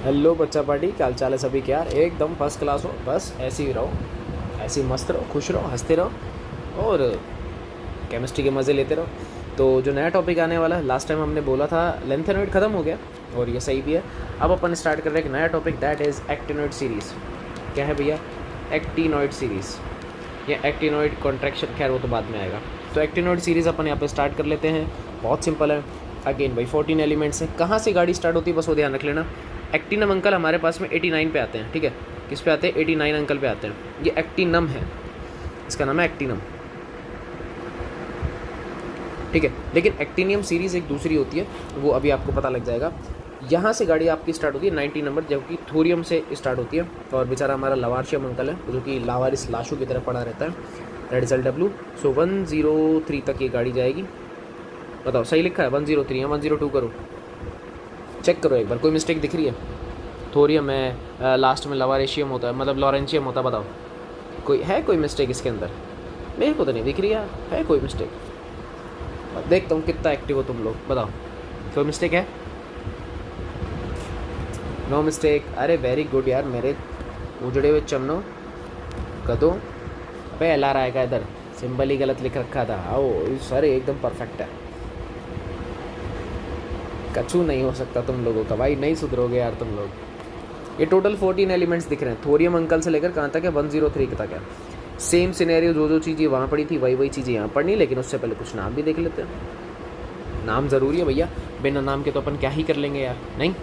Hello बच्चा party, क्या हाल चाल है सभी के यार। एकदम फर्स्ट क्लास हो, बस ऐसे ही रहो, ऐसे ही मस्त रहो, खुश रहो, हंसते रहो और केमिस्ट्री के मज़े लेते रहो। तो जो नया टॉपिक आने वाला है, लास्ट टाइम हमने बोला था लेंथेनॉइड ख़त्म हो गया और ये सही भी है। अब अपन स्टार्ट कर रहे हैं एक नया topic, that is actinoid series. क्या है भैया? एक्टिनॉइड सीरीज़ या एक्टिनॉइड कॉन्ट्रैक्शन, खैर वो तो बाद में आएगा। तो एक्टिनॉइड सीरीज़ अपन यहाँ पे स्टार्ट कर लेते हैं। बहुत सिंपल है, अगेन भाई 14 एलिमेंट्स हैं। कहाँ से गाड़ी स्टार्ट होती है बस वो ध्यान रख लेना। एक्टिनम अंकल हमारे पास में 89 पे आते हैं, ठीक है। किस पे आते हैं? 89 अंकल पे आते हैं। ये एक्टिनम है, इसका नाम है एक्टिनम, ठीक है। लेकिन एक्टिनियम सीरीज़ एक दूसरी होती है, वो अभी आपको पता लग जाएगा। यहाँ से गाड़ी आपकी स्टार्ट होती है 90 नंबर, जबकि थोरियम से स्टार्ट होती है। और बेचारा हमारा लवारशियम अंकल है जो कि लावारिस लाशों की तरह पड़ा रहता है, दैट इज LW। सो 103 तक ये गाड़ी जाएगी। बताओ सही लिखा है? 103 या 102 करो, चेक करो एक बार, कोई मिस्टेक दिख रही है? थोरियम है, लास्ट में लवारेशियम होता है, मतलब लॉरेंशियम होता है। बताओ कोई है कोई मिस्टेक इसके अंदर? मेरे को तो नहीं दिख रही है कोई मिस्टेक। देखता हूँ कितना एक्टिव हो तुम लोग, बताओ कोई मिस्टेक है? No mistake. अरे वेरी गुड यार, मेरे उजड़े हुए चमनो कदों। अबे LR आएगा इधर, सिंबल ही गलत लिख रखा था। आओ सर, एकदम परफेक्ट है। कछू नहीं हो सकता तुम लोगों का भाई, नहीं सुधरोगे यार तुम लोग। ये टोटल 14 एलिमेंट्स दिख रहे हैं। थोरियम अंकल से लेकर कहाँ तक है? 103 तक है। सेम सिनेरियो, जो चीज़ें वहाँ पड़ी थी वही चीज़ें यहाँ पढ़नी, लेकिन उससे पहले कुछ नाम भी देख लेते हैं। नाम ज़रूरी है भैया, बिना नाम के तो अपन क्या ही कर लेंगे यार। नहीं,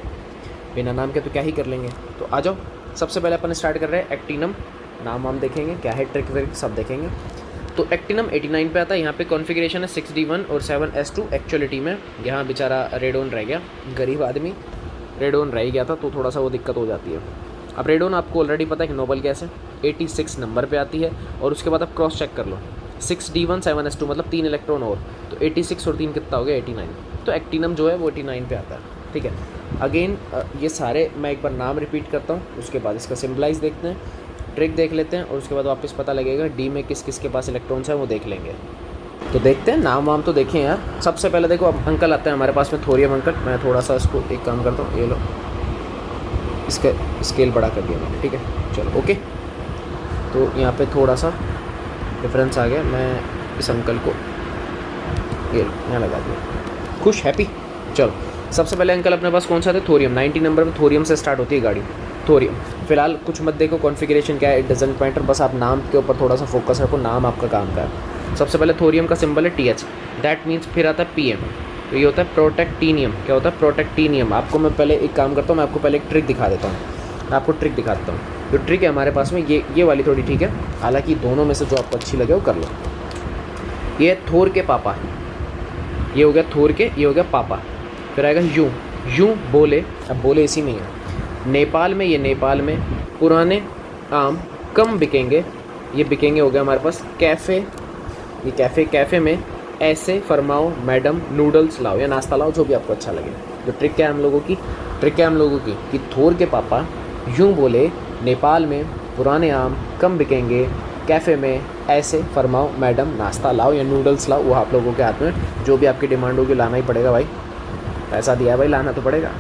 बिना नाम के तो क्या ही कर लेंगे। तो आ जाओ, सबसे पहले अपन स्टार्ट कर रहे हैं एक्टिनम। नाम वाम देखेंगे, क्या है ट्रिक व्रिक सब देखेंगे। तो एक्टिनम 89 पे आता है। यहाँ पे कॉन्फ़िगरेशन है 6D1 और 7S2। एक्चुअलिटी में यहाँ बेचारा रेडोन रह गया, गरीब आदमी रेडोन रह गया था, तो थोड़ा सा वो दिक्कत हो जाती है। अब रेडोन आपको ऑलरेडी पता है कि नोबल गैस है, 86 नंबर पे आती है। और उसके बाद आप क्रॉस चेक कर लो, 6D1 7S2 मतलब 3 इलेक्ट्रॉन और, तो 86 और 3 कितना हो गया? 89। तो एक्टिनम जो है वो 89 पे आता है, ठीक है। अगेन ये सारे मैं एक बार नाम रिपीट करता हूँ, उसके बाद इसका सिम्बलाइज देखते हैं, ट्रिक देख लेते हैं, और उसके बाद वापस पता लगेगा डी में किस किस के पास इलेक्ट्रॉन्स हैं वो देख लेंगे। तो देखते हैं, नाम वाम तो देखें यार। सबसे पहले देखो, अब अंकल आते हैं हमारे पास में, थोरियम अंकल। मैं थोड़ा सा इसको एक काम करता हूँ, ये लो, इसका स्केल बड़ा कर दिया मैंने, ठीक है। चलो ओके, तो यहाँ पे थोड़ा सा डिफरेंस आ गया। मैं इस अंकल को ये यहाँ लगा दिया, खुश हैप्पी। चलो सबसे पहले अंकल अपने पास कौन सा था? थोरियम। 90 नंबर में थोरियम से स्टार्ट होती है गाड़ी, थोरियम। फिलहाल कुछ मत देखो कॉन्फ़िगरेशन क्या है, इट डजंट मैटर, बस आप नाम के ऊपर थोड़ा सा फोकस रखो, नाम आपका काम का है। सबसे पहले थोरियम का सिंबल है TH, दैट मीन्स फिर आता है PM, तो ये होता है प्रोटेक्टीनियम। क्या होता है? प्रोटेक्टीनियम। आपको मैं पहले एक काम करता हूँ, मैं आपको पहले एक ट्रिक दिखा देता हूँ, मैं आपको ट्रिक दिखा देता हूँ। जो ट्रिक है हमारे पास में, ये वाली थोड़ी ठीक है, हालाँकि दोनों में से जो आपको अच्छी लगे वो कर लो। ये थोर के पापा, ये हो गया थोर के, ये हो गया पापा। फिर आएगा यूं बोले, अब बोले इसी में है। नेपाल में, ये नेपाल में पुराने आम कम बिकेंगे, ये बिकेंगे हो गया हमारे पास कैफ़े, ये कैफ़े में ऐसे फरमाओ मैडम नूडल्स लाओ या नाश्ता लाओ, जो भी आपको अच्छा लगे। जो ट्रिक क्या है हम लोगों की? ट्रिक क्या है हम लोगों की कि थोर के पापा यूं बोले, नेपाल में पुराने आम कम बिकेंगे, कैफ़े में ऐसे फरमाओ मैडम नाश्ता लाओ या नूडल्स लाओ। वो आप लोगों के हाथ में, जो भी आपकी डिमांड होगी लाना ही पड़ेगा भाई, पैसा दिया है भाई, लाना तो पड़ेगा,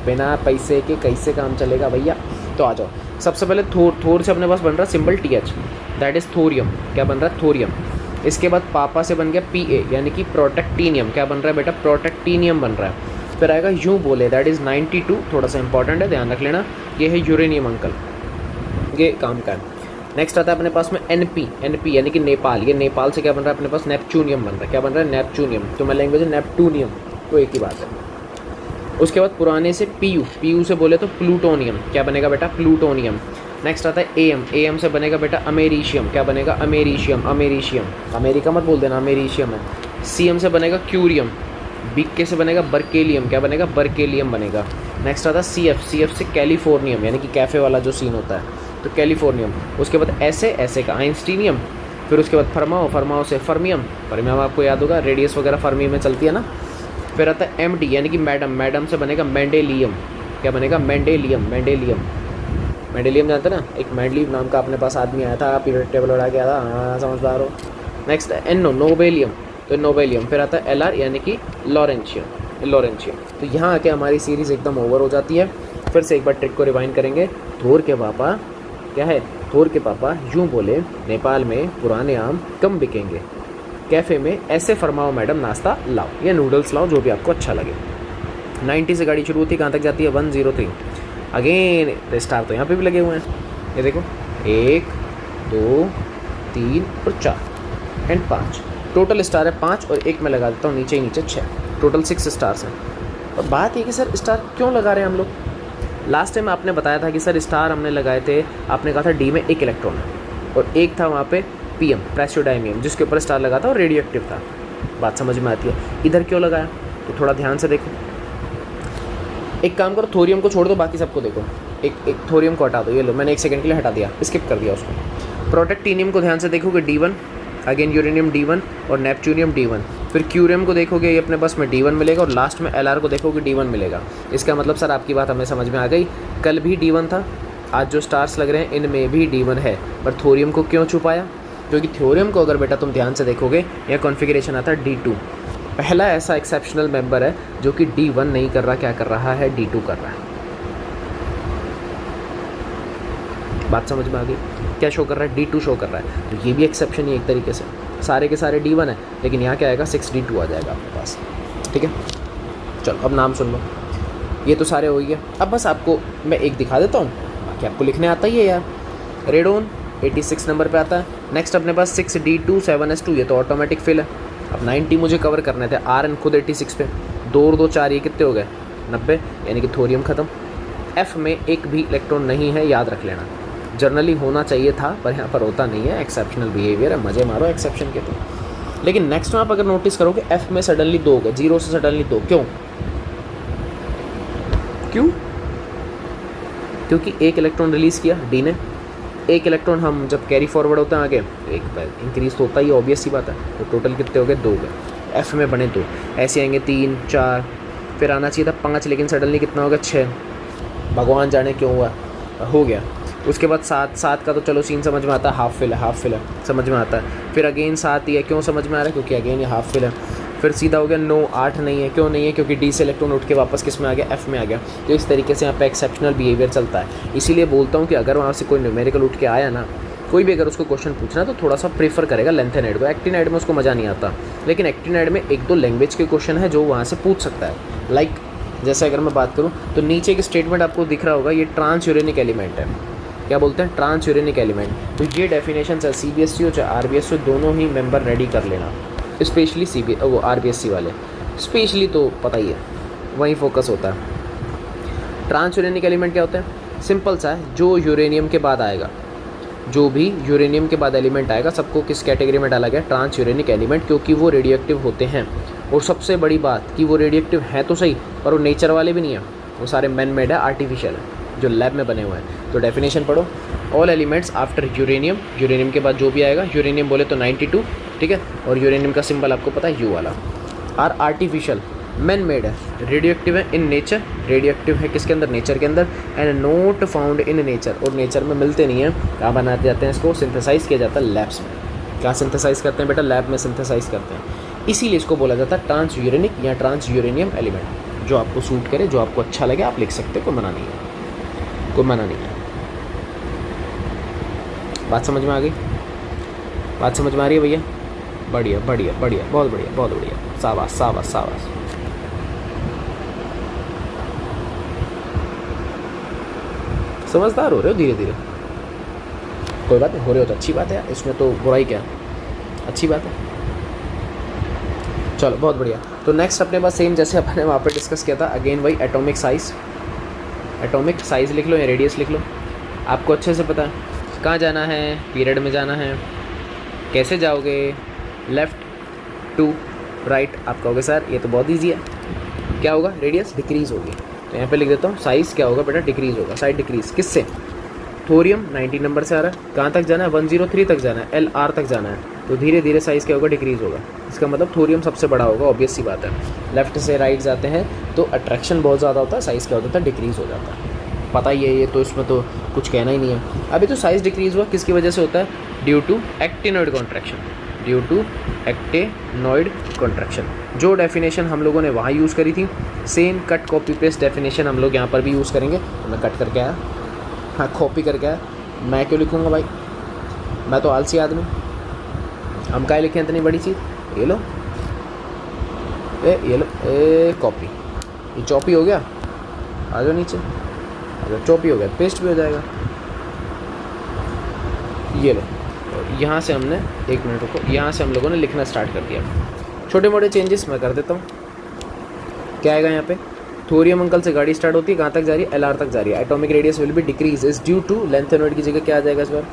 बिना पैसे के कैसे काम चलेगा भैया। तो आ जाओ, सबसे पहले थोर से अपने पास बन रहा है symbol TH, that is thorium. क्या बन रहा है? थोरियम। इसके बाद पापा से बन गया PA, यानी कि प्रोटेक्टीनियम। क्या बन रहा है बेटा? प्रोटेक्टीनियम बन रहा है। फिर आएगा यूं बोले, दैट इज़ 92, थोड़ा सा इंपॉर्टेंट है, ध्यान रख लेना। ये है यूरेनियम अंकल, ये काम का है। नेक्स्ट आता है अपने पास में NP यानी कि नेपाल। ये नेपाल से क्या बन रहा है अपने पास? नेपच्यूनियम बन रहा है। क्या बन रहा है? नेपच्यूनियम। तो मैं लैंग्वेज है नेपटूनियम, तो एक ही बात है। उसके बाद पुराने से PU से बोले तो प्लूटोनियम। क्या बनेगा बेटा? प्लूटोनियम। नेक्स्ट आता है AM से बनेगा बेटा अमेरिशियम। क्या बनेगा? अमेरिशियम। अमेरिका मत बोल देना, अमेरिशियम है। CM से बनेगा क्यूरियम। BK से बनेगा बर्केलियम। क्या बनेगा? बर्केलियम बनेगा। नेक्स्ट आता है CF से कैलिफोर्नियम, यानी कि कैफ़े वाला जो सीन होता है, तो कैलिफोर्नियम। उसके बाद ऐसे का आइंस्टीनियम। फिर उसके बाद फरमाओ से फर्मियम आपको याद होगा, रेडियस वगैरह फर्मी में चलती है ना। फिर आता है MD यानी कि मैडम से बनेगा मेंडेलियम। क्या बनेगा? मेंडेलियम जानते ना, एक मेंडलीव नाम का अपने पास आदमी आया था, पीरियड टेबल उड़ा गया था, हाँ समझदार हो। नेक्स्ट है नोबेलियम, तो नोबेलियम। फिर आता है LR यानी कि लॉरेंशियम। तो यहाँ आके हमारी सीरीज़ एकदम ओवर हो जाती है। फिर से एक बार ट्रिक को रिवाइंड करेंगे। थोर के पापा क्या है, थोर के पापा यूँ बोले, नेपाल में पुराने आम कम बिकेंगे, कैफ़े में ऐसे फरमाओ मैडम नाश्ता लाओ या नूडल्स लाओ, जो भी आपको अच्छा लगे। 90 से गाड़ी शुरू होती है, कहाँ तक जाती है 103। अगेन स्टार तो यहाँ पे भी लगे हुए हैं, ये देखो 1 2 3 और 4 एंड 5। टोटल स्टार है 5 और एक मैं लगा देता हूँ नीचे ही नीचे 6, टोटल 6 स्टार्स हैं। और बात ये कि सर स्टार क्यों लगा रहे हैं हम लोग। लास्ट टाइम आपने बताया था कि सर स्टार हमने लगाए थे, आपने कहा था डी में एक इलेक्ट्रॉन है और एक था वहाँ पे पीएम प्रेसियोडाइमियम जिसके ऊपर स्टार लगा था और रेडियो एक्टिव था। बात समझ में आती है। इधर क्यों लगाया तो थोड़ा ध्यान से देखो। एक काम करो, थोरियम को छोड़ दो, बाकी सबको देखो। एक थोरियम को हटा दो, ये लो मैंने 1 सेकंड के लिए हटा दिया, स्किप कर दिया उसको। प्रोटेक्टीनियम को ध्यान से देखोगे D1, अगेन यूरेनियम D1 और नेपच्यूनियम D1। फिर क्यूरियम को देखोगे, ये अपने बस में D1 मिलेगा और लास्ट में LR को देखोगे D1 मिलेगा। इसका मतलब सर आपकी बात हमें समझ में आ गई। कल भी D1 था, आज जो स्टार्स लग रहे हैं इनमें भी D1 है, पर थोरियम को क्यों छुपाया, क्योंकि थ्योरम को अगर बेटा तुम ध्यान से देखोगे यह कॉन्फ़िगरेशन आता है D2। पहला ऐसा एक्सेप्शनल मेंबर है जो कि D1 नहीं कर रहा, क्या कर रहा है, D2 कर रहा है। बात समझ में आ गई। क्या शो कर रहा है, D2 शो कर रहा है। तो ये भी एक्सेप्शन ही एक तरीके से, सारे के सारे D1 है, लेकिन यहाँ क्या आएगा 6D2 आ जाएगा आपके पास। ठीक है, चलो अब नाम सुन लो। ये तो सारे हो गए। अब बस आपको मैं एक दिखा देता हूँ, बाकी आपको लिखने आता ही है यार। रेडोन 86 नंबर पे आता है। नेक्स्ट अपने पास 6D2 7S2, ये तो ऑटोमेटिक फिल है। अब 90 मुझे कवर करने थे, RN खुद 86 पे, 2 और 2 4, ये कितने हो गए 90, यानी कि थोरियम ख़त्म। F में एक भी इलेक्ट्रॉन नहीं है, याद रख लेना। जर्नली होना चाहिए था पर यहाँ पर होता नहीं है, एक्सेप्शनल बिहेवियर है, मज़े मारो एक्सेप्शन के तो। लेकिन नेक्स्ट में आप अगर नोटिस करोगे F में सडनली 2 हो गए, 0 से सडनली 2, क्यों? क्योंकि एक इलेक्ट्रॉन रिलीज़ किया D ने, एक इलेक्ट्रॉन हम जब कैरी फॉरवर्ड होते हैं आगे तो एक इंक्रीज तो होता ही, ऑब्वियस सी बात है। तो टोटल कितने हो गए, 2 गए। F में बने 2, ऐसे आएंगे 3 4, फिर आना चाहिए था 5, लेकिन सडनली कितना हो गया 6, भगवान जाने क्यों हुआ, हो गया। उसके बाद 7 का तो चलो सीन समझ में आता है, हाफ फिल है समझ में आता है। फिर अगेन 7 ही है, क्यों समझ में आ रहा है, क्योंकि अगेन ये हाफ फिल है। फिर सीधा हो गया 9 8 नहीं है, क्यों नहीं है, क्योंकि D से इलेक्ट्रॉन उठ के वापस किस में आ गया, F में आ गया। तो इस तरीके से यहाँ पे एक्सेप्शनल बिहेवियर चलता है। इसीलिए बोलता हूँ कि अगर वहाँ से कोई न्यूमेरिकल उठ के आया ना, कोई भी अगर उसको क्वेश्चन पूछना तो थोड़ा सा प्रेफर करेगा लेंथेनाइड को। एक्टिनाइड में उसको मज़ा नहीं आता, लेकिन एक्टिनाइड में 1-2 लैंग्वेज के क्वेश्चन है जो वहाँ से पूछ सकता है। लाइक जैसे अगर मैं बात करूँ तो नीचे एक स्टेटमेंट आपको दिख रहा होगा, ये ट्रांस यूरेनिक एलिमेंट है। क्या बोलते हैं, ट्रांस यूरेनिक एलिमेंट। तो ये डेफिनेशन चाहे CBSE हो चाहे RBSE हो, दोनों ही मेंबर रेडी कर लेना। स्पेशली वो RBSE वाले, स्पेशली तो पता ही है, वहीं फोकस होता है। ट्रांस यूरेनिक एलिमेंट क्या होता है, सिंपल सा है, जो यूरेनियम के बाद आएगा, जो भी यूरेनियम के बाद एलिमेंट आएगा सबको किस कैटेगरी में डाला गया, ट्रांस यूरेनिक एलिमेंट, क्योंकि वो रेडियो एक्टिव होते हैं। और सबसे बड़ी बात कि वो रेडियो एक्टिव है तो सही, पर वो नेचर वाले भी नहीं है, वो सारे मैन मेड है, आर्टिफिशियल है, जो लैब में बने हुए हैं। तो डेफिनेशन पढ़ो, all elements after uranium, uranium के बाद जो भी आएगा, यूरेनियम बोले तो 92, ठीक है, और यूरेनियम का सिंबल आपको पता है U वाला, आर आर्टिफिशियल, मैन मेड है, रेडियो एक्टिव है इन नेचर, रेडियो एक्टिव है किसके अंदर, नेचर के अंदर, and not found in nature, और नेचर में मिलते नहीं हैं। कहाँ बनाते जाते हैं, इसको सिंथेसाइज किया जाता है लैब्स में। क्या सिंथेसाइज करते हैं बेटा, लैब में सिंथेसाइज करते हैं। इसीलिए इसको बोला जाता है ट्रांस यूरेनिक या ट्रांस यूरेनियम एलिमेंट। जो आपको सूट करे, जो आपको अच्छा लगे आप लिख सकते हो, कोई मना नहीं है, कोई मना नहीं है। बात समझ में आ गई, बात समझ में आ रही है भैया? बढ़िया बढ़िया बढ़िया, बहुत बढ़िया बहुत बढ़िया, शाबाश शाबाश शाबाश। समझदार हो रहे हो धीरे धीरे, कोई बात नहीं, हो रहे हो तो अच्छी बात है, इसमें तो बुराई क्या, अच्छी बात है। चलो बहुत बढ़िया। तो नेक्स्ट अपने पास सेम जैसे अपने वहाँ पे डिस्कस किया था, अगेन वही एटॉमिक साइज़, एटॉमिक साइज़ लिख लो या रेडियस लिख लो, आपको अच्छे से पता है कहाँ जाना है, पीरियड में जाना है, कैसे जाओगे, लेफ़्ट टू राइट। आप कहोगे सर ये तो बहुत ईजी है, क्या होगा, रेडियस डिक्रीज़ होगी। तो यहाँ पे लिख देता हूँ, साइज़ क्या होगा बेटा, डिक्रीज़ होगा, साइड डिक्रीज़ किससे, थोरियम 90 नंबर से आ रहा है, कहाँ तक जाना है, 103 तक जाना है, LR तक जाना है, तो धीरे धीरे साइज़ क्या होगा, डिक्रीज़ होगा। इसका मतलब थोरियम सबसे बड़ा होगा, ऑब्वियस सी बात है। लेफ्ट से राइट जाते हैं तो अट्रैक्शन बहुत ज़्यादा होता है, साइज़ क्या होता है, डिक्रीज़ हो जाता है, पता ही है ये तो, इसमें तो कुछ कहना ही नहीं है। अभी तो साइज़ डिक्रीज़ हुआ किसकी वजह से होता है, due to actinoid contraction. Due to actinoid contraction. जो डेफिनेशन हम लोगों ने वहाँ यूज़ करी थी, same cut copy paste definition हम लोग यहाँ पर भी यूज़ करेंगे। तो मैं कट करके आया, हाँ कॉपी करके आया। मैं क्यों लिखूँगा भाई, मैं तो आलसी आदमी। हम क्या लिखें इतनी बड़ी चीज़। ये लो ये लो ए कॉपी, ये चॉपी हो गया, आ जाओ नीचे, अगर चॉपी हो गया पेस्ट भी हो जाएगा। ये लो, और यहाँ से हमने, एक मिनट रुको, यहाँ से हम लोगों ने लिखना स्टार्ट कर दिया। छोटे मोटे चेंजेस मैं कर देता हूँ। क्या आएगा यहाँ पे, थोरियम अंकल से गाड़ी स्टार्ट होती है, कहाँ तक जा रही है, LR तक जा रही है। Atomic radius will be decrease is due to lanthanoid की जगह क्या आ जाएगा इस बार,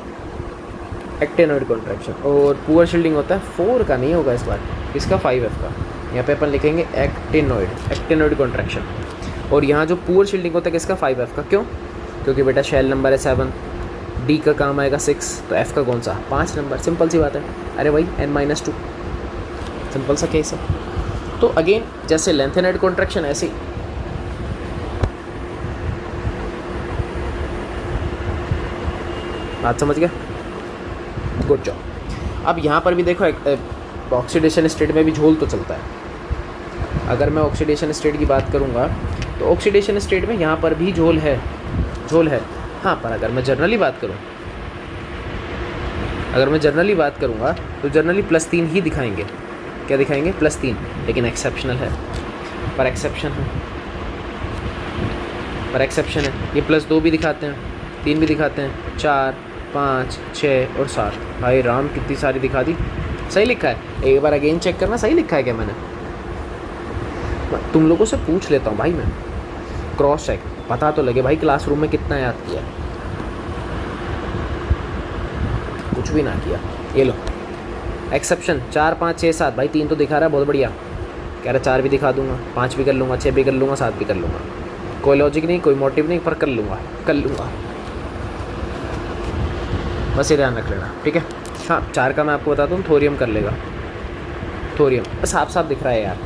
एक्टेनॉइड कॉन्ट्रैक्शन। और पुअर शील्डिंग होता है 4 का नहीं होगा इस बार, इसका 5F का। यहाँ पे अपन लिखेंगे एक्टेनॉइड कॉन्ट्रैक्शन। और यहाँ जो पुअर शील्डिंग होता है किसका, 5F का। क्यों, क्योंकि बेटा शेल नंबर है 7, D का काम आएगा 6, तो F का कौन सा, 5 नंबर। सिंपल सी बात है। अरे भाई N-2, सिंपल सा केस है। तो अगेन जैसे लेंथेनॉइड कॉन्ट्रैक्शन ऐसे ही बात समझ गया, गुड जॉब। अब यहाँ पर भी देखो ऑक्सीडेशन स्टेट में भी झोल तो चलता है। अगर मैं ऑक्सीडेशन स्टेट की बात करूँगा तो ऑक्सीडेशन स्टेट में यहाँ पर भी झोल है, हाँ। पर अगर मैं जनरली बात करूँगा तो जनरली +3 ही दिखाएंगे। क्या दिखाएंगे, +3। लेकिन एक्सेप्शनल है, पर एक्सेप्शन है। ये +2 भी दिखाते हैं, 3 भी दिखाते हैं, 4, 5, 6 और 7। भाई राम कितनी सारी दिखा दी। सही लिखा है, एक बार अगेन चेक करना सही लिखा है क्या मैंने। तुम लोगों से पूछ लेता हूँ भाई, मैं क्रॉस चेक, पता तो लगे भाई क्लासरूम में कितना याद किया, कुछ भी ना किया। ये लो एक्सेप्शन 4, 5, 6, 7। भाई 3 तो दिखा रहा है, बहुत बढ़िया। कह रहा 4 भी दिखा दूंगा, 5 भी कर लूँगा, 6 भी कर लूँगा, 7 भी कर लूँगा। कोई लॉजिक नहीं, कोई मोटिव नहीं, पर कर लूँगा। बस ये ध्यान रख लेना, ठीक है। हाँ 4 का मैं आपको बताता हूँ, थोरियम कर लेगा। थोरियम साफ दिख रहा है यार,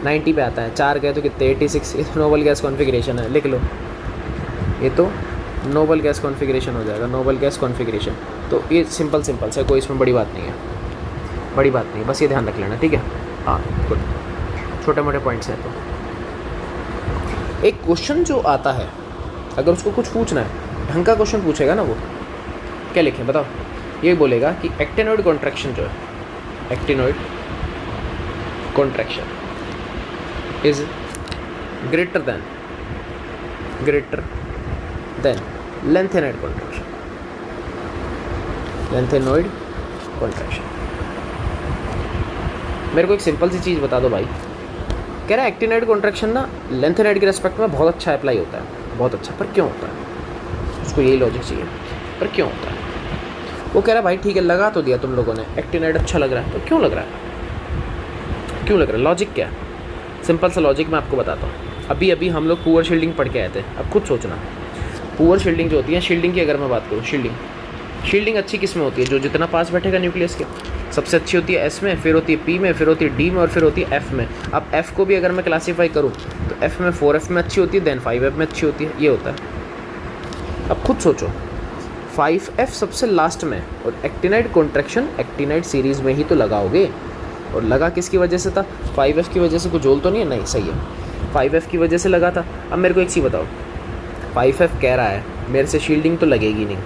90 पे आता है। 4 गए तो कितने, 86। ये तो नोबल गैस कॉन्फ़िगरेशन है, लिख लो। ये तो नोबल गैस कॉन्फ़िगरेशन हो जाएगा, नोबल गैस कॉन्फ़िगरेशन। तो ये सिंपल से कोई इसमें बड़ी बात नहीं है, बस ये ध्यान रख लेना, ठीक है। हाँ गुड, छोटे मोटे पॉइंट्स हैं। तो एक क्वेश्चन जो आता है, अगर उसको कुछ पूछना है, ढंग का क्वेश्चन पूछेगा ना, वो क्या लिखें बताओ। ये बोलेगा कि एक्टेनॉइड कॉन्ट्रैक्शन जो है, actinoid contraction is greater than lanthanoid contraction. मेरे को एक सिंपल सी चीज़ बता दो भाई। कह रहा है एक्टिनॉइड कॉन्ट्रैक्शन ना लेंथेनॉइड के रेस्पेक्ट में बहुत अच्छा अप्लाई होता है, बहुत अच्छा। पर क्यों होता है, उसको यही लॉजिक चाहिए, पर क्यों होता है। वो कह रहा है भाई ठीक है, लगा तो दिया तुम लोगों ने, एक्टिनॉइड अच्छा लग रहा है, तो क्यों लग रहा है, लॉजिक क्या है। सिंपल सा लॉजिक मैं आपको बताता हूँ। अभी हम लोग पुअर शील्डिंग पढ़ के आए थे। अब खुद सोचना, पुअर शील्डिंग जो होती है, शील्डिंग की अगर मैं बात करूँ, शील्डिंग अच्छी किस में होती है, जो जितना पास बैठेगा न्यूक्लियस के। सबसे अच्छी होती है S में, फिर होती है P में, फिर होती है D में, और फिर होती है F में। अब F को भी अगर मैं क्लासीफाई करूँ तो F में 4F में अच्छी होती है, देन 5F में अच्छी होती है, ये होता है। अब खुद सोचो, 5F सबसे लास्ट में, और एक्टिनाइड कॉन्ट्रैक्शन एक्टिनाइड सीरीज़ में ही तो लगाओगे। और लगा किसकी वजह से था, 5F की वजह से। कुछ झोल तो नहीं है, नहीं सही है, 5F की वजह से लगा था। अब मेरे को एक चीज़ बताओ, 5F कह रहा है मेरे से शील्डिंग तो लगेगी नहीं।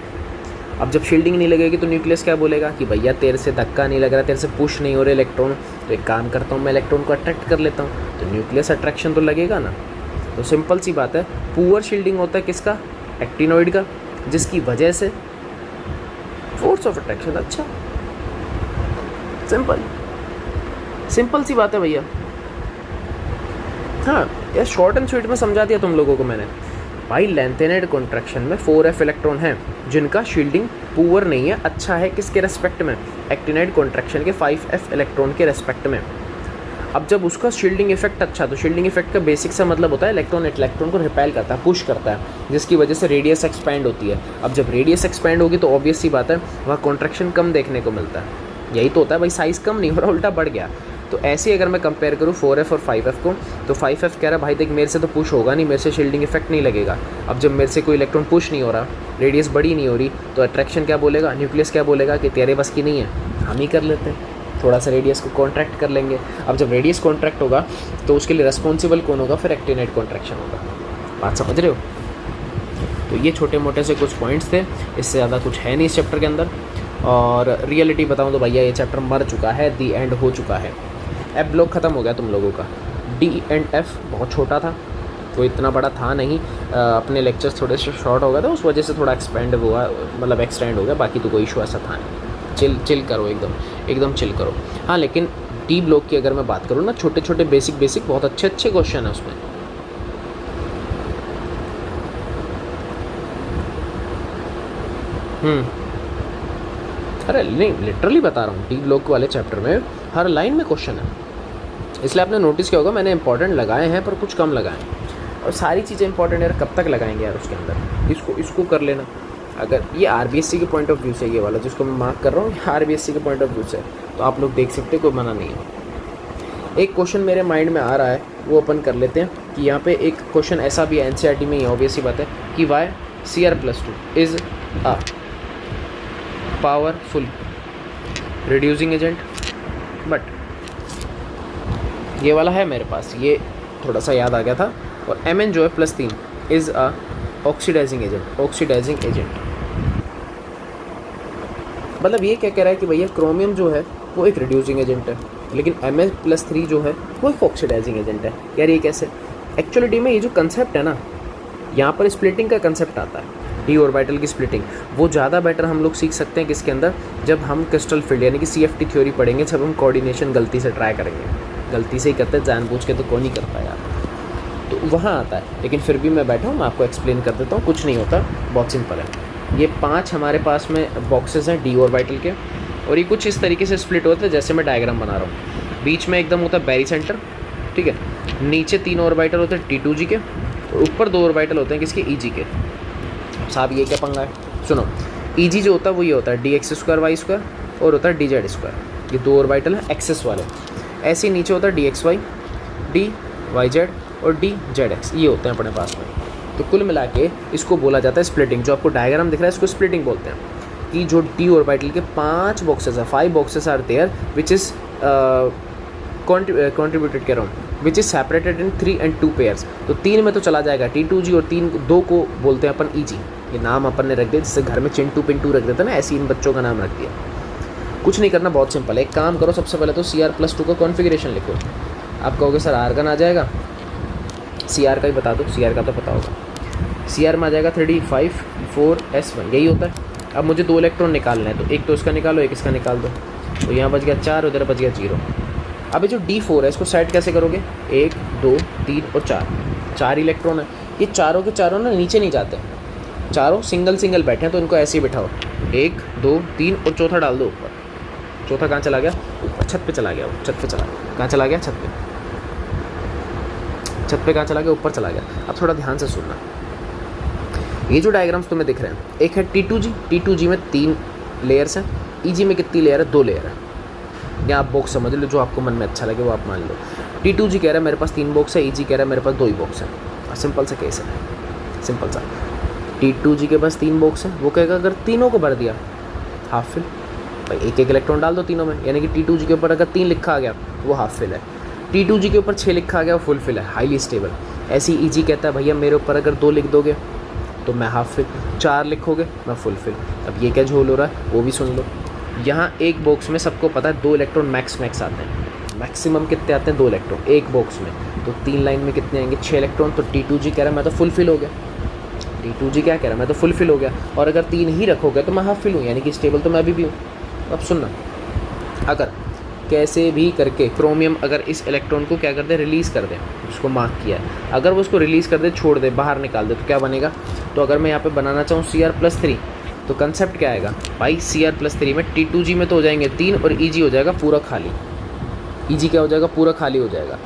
अब जब शील्डिंग नहीं लगेगी तो न्यूक्लियस क्या बोलेगा कि भैया तेरे से धक्का नहीं लग रहा, तेरे से पुश नहीं हो रहे इलेक्ट्रॉन, तो एक काम करता हूँ मैं इलेक्ट्रॉन को अट्रैक्ट कर लेता हूँ, तो न्यूक्लियस अट्रैक्शन तो लगेगा ना। तो सिंपल सी बात है, पुअर शील्डिंग होता है किसका, एक्टिनॉइड का, जिसकी वजह से फोर्स ऑफ अट्रैक्शन अच्छा। सिंपल सी बात है भैया। हाँ यार, शॉर्ट एंड स्वीट में समझा दिया तुम लोगों को मैंने। भाई लेंथेनाइड कॉन्ट्रैक्शन में 4F इलेक्ट्रॉन है जिनका शील्डिंग पुअर नहीं है, अच्छा है। किसके रेस्पेक्ट में, एक्टिनाइड कॉन्ट्रैक्शन के 5F इलेक्ट्रॉन के रेस्पेक्ट में। अब जब उसका शील्डिंग इफेक्ट अच्छा, तो शील्डिंग इफेक्ट का बेसिक सा मतलब होता है इलेक्ट्रॉन को रिपेल करता है, पुश करता है, जिसकी वजह से रेडियस एक्सपैंड होती है। अब जब रेडियस एक्सपैंड होगी तो ऑब्वियस सी बात है वहाँ कॉन्ट्रैक्शन कम देखने को मिलता है। यही तो होता है भाई, साइज़ कम नहीं हो रहा, उल्टा बढ़ गया। तो ऐसे अगर मैं कंपेयर करूँ 4F और 5F को, तो 5F कह रहा भाई देख मेरे से तो पुश होगा नहीं, मेरे से शील्डिंग इफेक्ट नहीं लगेगा। अब जब मेरे से कोई इलेक्ट्रॉन पुश नहीं हो रहा, रेडियस बड़ी नहीं हो रही, तो अट्रैक्शन क्या बोलेगा, न्यूक्लियस क्या बोलेगा कि तेरे बस की नहीं है, हम ही कर लेते हैं। थोड़ा सा रेडियस को कॉन्ट्रैक्ट कर लेंगे। अब जब रेडियस कॉन्ट्रैक्ट होगा तो उसके लिए रेस्पॉन्सिबल कौन होगा, फिर एक्टिनेट कॉन्ट्रैक्शन होगा। बात समझ रहे हो? तो ये छोटे मोटे से कुछ पॉइंट्स थे, इससे ज़्यादा कुछ है नहीं इस चैप्टर के अंदर। और रियलिटी बताऊँ तो भैया ये चैप्टर मर चुका है, दी एंड हो चुका है। एफ ब्लॉक ख़त्म हो गया तुम लोगों का। डी एंड एफ बहुत छोटा था, कोई इतना बड़ा था नहीं। अपने लेक्चर्स थोड़े से शॉर्ट हो गए थे, उस वजह से थोड़ा एक्सपेंड हुआ, मतलब एक्सटेंड हो गया। बाकी तो कोई इशू ऐसा था नहीं। चिल करो, एकदम चिल करो। हाँ, लेकिन डी ब्लॉक की अगर मैं बात करूँ ना, छोटे छोटे बेसिक बहुत अच्छे क्वेश्चन है उसमें। अरे नहीं, लिटरली बता रहा हूँ, डी ब्लॉक वाले चैप्टर में हर लाइन में क्वेश्चन है। इसलिए आपने नोटिस किया होगा मैंने इंपॉर्टेंट लगाए हैं पर कुछ कम लगाए हैं। और सारी चीज़ें इंपॉर्टेंट यार, कब तक लगाएंगे यार उसके अंदर। इसको कर लेना। अगर ये आरबीएससी के पॉइंट ऑफ व्यू से, ये वाला जिसको मैं मार्क कर रहा हूँ आरबीएससी के पॉइंट ऑफ व्यू से, तो आप लोग देख सकते हैं, कोई मना नहीं है। एक क्वेश्चन मेरे माइंड में आ रहा है, वो अपन कर लेते हैं कि यहाँ पे एक क्वेश्चन ऐसा भी है एनसीईआरटी में ही, ऑब्वियस सी बात है कि why Cr+2 is a powerful reducing agent. But ये वाला है मेरे पास, ये थोड़ा सा याद आ गया था। और Mn जो है +3 इज़ अ ऑक्सीडाइजिंग एजेंट। मतलब ये क्या कह रहा है कि भैया क्रोमियम जो है वो एक रिड्यूसिंग एजेंट है, लेकिन Mn+3 जो है वो एक ऑक्सीडाइजिंग एजेंट है। यार ये कैसे? एक्चुअली में ये जो कंसेप्ट है ना, यहाँ पर स्प्लिटिंग का कंसेप्ट आता है, डी ऑर्बिटल की स्प्लिटिंग। वो ज़्यादा बेटर हम लोग सीख सकते हैं किसके अंदर, जब हम क्रिस्टल फील्ड यानी कि CFT थ्योरी पढ़ेंगे, जब हम कोऑर्डिनेशन गलती से ट्राई करेंगे। गलती से ही करते हैं, जानबूझ के तो कौन नहीं करता यार, तो वहाँ आता है। लेकिन फिर भी मैं बैठा हूँ, मैं आपको एक्सप्लेन कर देता हूँ, कुछ नहीं होता, बहुत सिंपल है। ये 5 हमारे पास में बॉक्सेस हैं डी ऑर्बिटल के, और ये कुछ इस तरीके से स्प्लिट होते हैं जैसे मैं डायग्राम बना रहा हूँ। बीच में एकदम होता है बैरी सेंटर, ठीक है। नीचे 3 ऑर्बिटल होते हैं T2G के, और ऊपर 2 ऑर्बिटल होते हैं किसके, EG के। साहब ये क्या पंगा है, सुनो। EG जो होता है वो ये होता है dx²y² और होता है dz²। ये 2 ऑर्बिटल हैं एक्सेस वाले। ऐसे ही नीचे होता है dxy, dyz और dzx, ये होते हैं अपने पास में। तो कुल मिला के इसको बोला जाता है स्प्लिटिंग। जो आपको डायग्राम दिख रहा है इसको स्प्लिटिंग बोलते हैं। कि जो डी ऑर्बिटल के 5 बॉक्सेस है, 5 boxes are there which is contributed कह रहा हूँ, which is separated in 3 and 2 pairs. तो 3 में तो चला जाएगा T2G, और 2 को बोलते हैं अपन EG। ये नाम अपन ने रख दिया, जिससे घर में चिंटू पिंटू रख देते ना, ऐसे इन बच्चों का नाम रख दिया। कुछ नहीं करना, बहुत सिंपल है। एक काम करो, सबसे पहले तो Cr+2 का कॉन्फ़िगरेशन लिखो। आप कहोगे सर आर्गन आ जाएगा, Cr का ही बता दो, Cr का तो पता होगा। Cr में आ जाएगा 3d5 4s1, यही होता है। अब मुझे 2 इलेक्ट्रॉन निकालना है, तो एक तो इसका निकालो, एक इसका निकाल दो, तो यहाँ बच गया 4, उधर बच गया 0। अब ये जो D4 है इसको सेट कैसे करोगे, 1 2 3 और 4 इलेक्ट्रॉन है। ये चारों के चारों ना नीचे नहीं जाते, चारों सिंगल बैठे हैं, तो इनको ऐसे ही बिठाओ, 1 2 3 और चौथा डाल दो ऊपर। चौथा कहाँ चला गया, ऊपर छत पे चला गया, छत पे चला गया। कहाँ चला गया, छत पे कहाँ चला गया, ऊपर चला गया। अब थोड़ा ध्यान से सुनना, ये जो डायग्राम्स तुम्हें दिख रहे हैं, एक है T2G में 3 लेयर्स हैं, EG में कितनी लेयर है, 2 लेयर है। या आप बॉक्स समझ लो, जो आपको मन में अच्छा लगे वो आप मान लो। T2G कह रहा है मेरे पास 3 बॉक्स है, EG कह रहा है मेरे पास 2 ही बॉक्स है। सिंपल सा केस है, सिंपल सा। T2G के पास 3 बॉक्स है, वो कहेगा अगर तीनों को भर दिया हाफ फिल, भाई एक इलेक्ट्रॉन डाल दो तीनों में, यानी कि T2G के ऊपर अगर 3 लिखा आ गया वो हाफ फिल है, T2G के ऊपर 6 लिखा आ गया वो फुल फिल है, हाईली स्टेबल। ऐसे ही EG कहता है भैया मेरे ऊपर अगर 2 लिख दोगे तो मैं हाफ फिल, 4 लिखोगे मैं फुल फिल। अब ये क्या झोल हो रहा है वो भी सुन लो। यहाँ एक बॉक्स में सबको पता है 2 इलेक्ट्रॉन मैक्स आते हैं। मैक्सिमम कितने आते हैं, 2 इलेक्ट्रॉन एक बॉक्स में। तो 3 लाइन में कितने आएंगे, 6 इलेक्ट्रॉन। तो T2G कह रहा है मैं तो फुल फिल हो गया, T2G क्या कह रहा है, मैं तो फुल फिल हो गया। और अगर 3 ही रखोगे तो मैं हाफ फिल हूँ, यानी कि स्टेबल तो मैं अभी भी हूँ। अब सुनना, अगर कैसे भी करके क्रोमियम अगर इस इलेक्ट्रॉन को क्या कर दे, रिलीज़ कर दे, उसको मार्क किया है, अगर वो उसको रिलीज़ कर दे, छोड़ दे, बाहर निकाल दे, तो क्या बनेगा। तो अगर मैं यहाँ पे बनाना चाहूँ Cr+3, तो कंसेप्ट क्या आएगा भाई, Cr+3 में T2G में तो हो जाएंगे 3 और EG हो जाएगा पूरा खाली। EG क्या हो जाएगा, पूरा खाली हो जाएगा।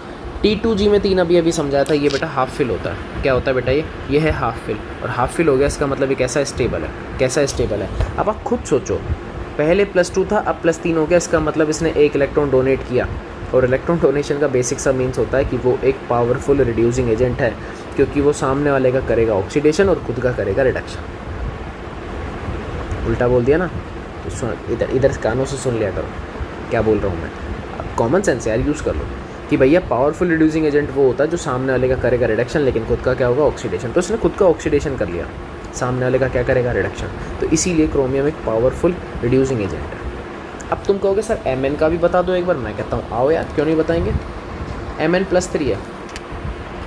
T2G में 3 अभी समझाया था, ये बेटा हाफ फिल होता है। क्या होता है बेटा, ये है हाफ फिल, और हाफ फिल हो गया इसका मतलब ये कैसा स्टेबल है, कैसा स्टेबल है। अब आप खुद सोचो, पहले +2 था, अब +3 हो गया, इसका मतलब इसने 1 इलेक्ट्रॉन डोनेट किया। और इलेक्ट्रॉन डोनेशन का बेसिक सा मीन्स होता है कि वो एक पावरफुल रिड्यूसिंग एजेंट है, क्योंकि वो सामने वाले का करेगा ऑक्सीडेशन और खुद का करेगा रिडक्शन। उल्टा बोल दिया ना, तो सुन, इधर कानों से सुन लिया करो। क्या बोल रहा हूँ मैं, आप कॉमन सेंस यार यूज़ कर लो कि भैया पावरफुल रिड्यूसिंग एजेंट वो होता है जो सामने वाले का करेगा रिडक्शन लेकिन खुद का क्या होगा ऑक्सीडेशन। तो उसने खुद का ऑक्सीडेशन कर लिया, सामने वाले का क्या करेगा रिडक्शन। तो इसीलिए क्रोमियम एक पावरफुल रिड्यूसिंग एजेंट है। अब तुम कहोगे सर Mn का भी बता दो एक बार। मैं कहता हूँ आओ यार, क्यों नहीं बताएंगे। Mn+3 है,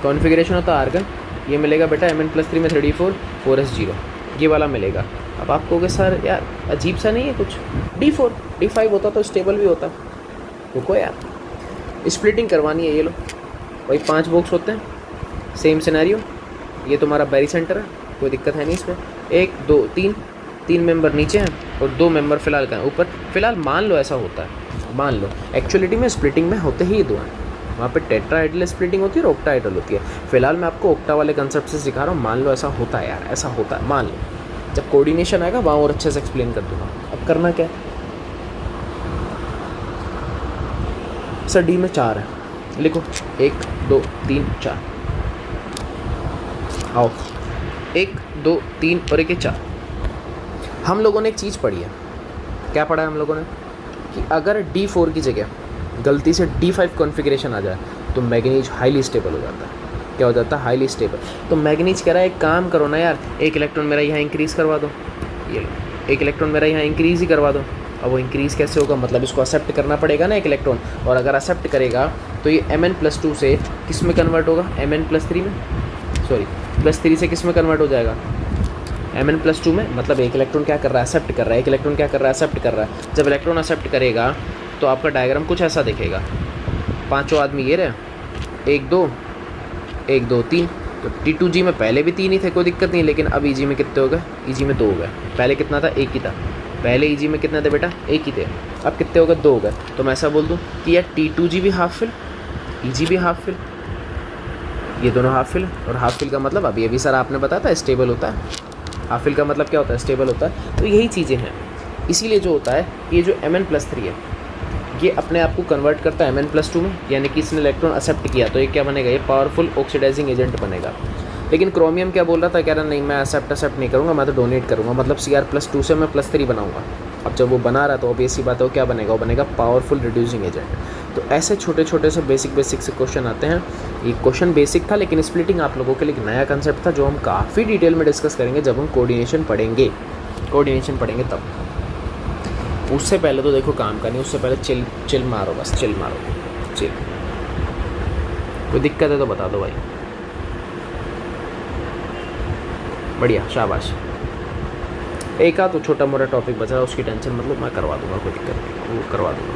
कॉन्फ़िगरेशन होता है आर्गन, ये मिलेगा बेटा Mn+3 में 3d4 4s0 ये वाला मिलेगा। अब आप कहोगे सर यार अजीब सा नहीं है कुछ, d4 d5 होता तो स्टेबल भी होता। रुको यार, स्प्लिटिंग करवानी है, ये लो वही 5 बॉक्स होते हैं, सेम सिनेरियो। ये तुम्हारा बैरी सेंटर है, कोई दिक्कत है नहीं इसमें। 1 2 3 मेंबर नीचे हैं और 2 मेंबर फिलहाल का ऊपर। फिलहाल मान लो ऐसा होता है, मान लो एक्चुअलिटी में स्प्लिटिंग में होते ही 2 हैं, वहाँ पे टेट्राहेड्रल स्प्लिटिंग होती है और ऑक्टाहेड्रल होती है। फिलहाल मैं आपको ऑक्टा वाले कंसेप्ट से सिखा रहा हूँ, मान लो ऐसा होता है यार, ऐसा होता है मान लो। जब कोऑर्डिनेशन आएगा वहाँ और अच्छे से एक्सप्लेन कर दूँगा। अब करना क्या है सर, डी में 4 है, लिखो 1 2 3 4। आओ 1 2 3 और 1 4। हम लोगों ने एक चीज़ पढ़ी है, क्या पढ़ा है हम लोगों ने कि अगर D4 की जगह गलती से D5 कॉन्फ़िगरेशन आ जाए तो मैग्नीज हाईली स्टेबल हो जाता है। क्या हो जाता है? Highly stable. तो मैग्नीज कह रहा है एक काम करो ना यार, 1 इलेक्ट्रॉन मेरा यहाँ इंक्रीज़ करवा दो, ये लो 1 इलेक्ट्रॉन मेरा यहाँ इंक्रीज़ ही करवा दो। अब वो इंक्रीज़ कैसे होगा, मतलब इसको एक्सेप्ट करना पड़ेगा ना 1 इलेक्ट्रॉन, और अगर एक्सेप्ट करेगा तो ये Mn+2 से किस में कन्वर्ट होगा, Mn+3 में, सॉरी +3 से किस में कन्वर्ट हो जाएगा, Mn+2 में। मतलब 1 इलेक्ट्रॉन क्या कर रहा है, एक्सेप्ट कर रहा है, 1 इलेक्ट्रॉन क्या कर रहा है, एक्सेप्ट कर रहा है। जब इलेक्ट्रॉन एक्सेप्ट करेगा तो आपका डायग्राम कुछ ऐसा दिखेगा, 5 आदमी ये रहे, 1 2 1 2 3। तो T2G में पहले भी 3 ही थे, कोई दिक्कत नहीं, लेकिन अब EG में कितने हो गए, EG में 2 हो गए। पहले कितना था, 1 ही था। पहले EG में कितने थे बेटा, 1 ही थे, अब कितने हो गए, 2 हो गए। तो मैं ऐसा बोल दूँ कि यार T2G भी हाफ फिल, EG भी हाफ फिल, ये दोनों हाफ फिल। और हाफ फिल का मतलब अब ये भी सर आपने बताया था स्टेबल होता है। हाफ फिल का मतलब क्या होता है, स्टेबल होता है। तो यही चीज़ें हैं, इसीलिए जो होता है ये जो Mn+3 है ये अपने आप को कन्वर्ट करता है Mn+2 में, यानी कि इसने इलेक्ट्रॉन एक्सेप्ट किया तो ये क्या बनेगा, ये पावरफुल ऑक्सीडाइजिंग एजेंट बनेगा। लेकिन क्रोमियम क्या बोल रहा था, कह रहा नहीं मैं एक्सेप्ट नहीं करूँगा, मैं तो डोनेट करूँगा, मतलब Cr+2 से मैं +3 बनाऊँगा। अब जब वो बना रहा तो ऑब्वियस सी बात है वो क्या बनेगा, वो बनेगा पावरफुल रिड्यूसिंग एजेंट। तो ऐसे छोटे छोटे से बेसिक से क्वेश्चन आते हैं। ये क्वेश्चन बेसिक था, लेकिन स्प्लिटिंग आप लोगों के लिए एक नया कंसेप्ट था जो हम काफ़ी डिटेल में डिस्कस करेंगे जब हम कोऑर्डिनेशन पढ़ेंगे तब। उससे पहले तो देखो काम का नहीं, उससे पहले चिल मारो, बस चिल मारो, चिल। कोई दिक्कत है तो बता दो भाई, बढ़िया शाबाश। एक तो छोटा मोटा टॉपिक बचा है, उसकी टेंशन मतलब मैं करवा दूंगा, कोई दिक्कत नहीं, वो करवा दूंगा।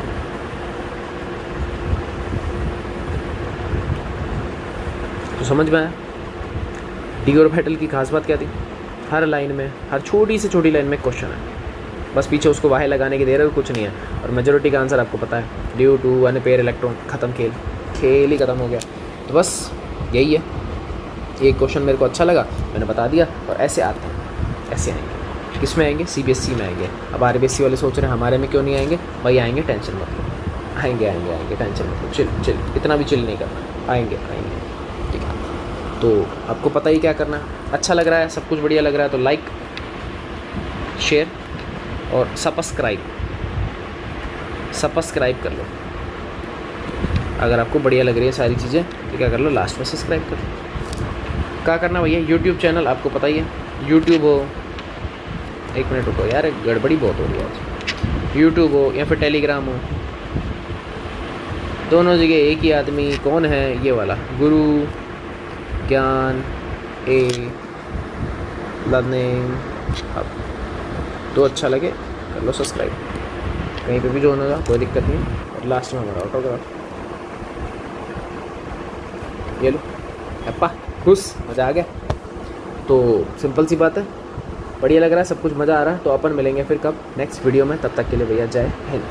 तो समझ में आया डी ऑर्बिटल की खास बात क्या थी, हर लाइन में, हर छोटी से छोटी लाइन में क्वेश्चन है, बस पीछे उसको वाहे लगाने की देर है, कुछ नहीं है। और मेजोरिटी का आंसर आपको पता है, ड्यू टू अनपेयर इलेक्ट्रॉन, ख़त्म, खेल ही ख़त्म हो गया। तो बस यही है, एक क्वेश्चन मेरे को अच्छा लगा मैंने बता दिया। और ऐसे आते हैं, ऐसे आएंगे, किस में आएंगे, CBSE में आएंगे। अब RBSE वाले सोच रहे हैं हमारे में क्यों नहीं आएंगे, भाई आएंगे, टेंशन मत लो, आएंगे, टेंशन मत लो, चिल, इतना भी चिल नहीं करना, आएंगे, ठीक है। तो आपको पता ही क्या करना है, अच्छा लग रहा है, सब कुछ बढ़िया लग रहा है तो लाइक, शेयर और सब्सक्राइब कर लो। अगर आपको बढ़िया लग रही है सारी चीज़ें तो क्या कर लो, लास्ट में सब्सक्राइब कर लो। क्या करना भैया, यूट्यूब चैनल आपको पता ही है, यूट्यूब हो, 1 मिनट रुको यार, गड़बड़ी बहुत हो रही है आज। यूट्यूब हो या फिर टेलीग्राम हो, दोनों जगह एक ही आदमी कौन है, ये वाला गुरु ज्ञान ए लर्निंग। अब तो अच्छा लगे कर लो सब्सक्राइब, कहीं पे भी जो होगा कोई दिक्कत नहीं। और लास्ट में हमारा ऑटोग्राफ, ये लो अप्पा, खुश, मज़ा आ गया। तो सिंपल सी बात है, बढ़िया लग रहा है, सब कुछ मज़ा आ रहा है। तो अपन मिलेंगे फिर कब, नेक्स्ट वीडियो में, तब तक के लिए भैया जय हिंद।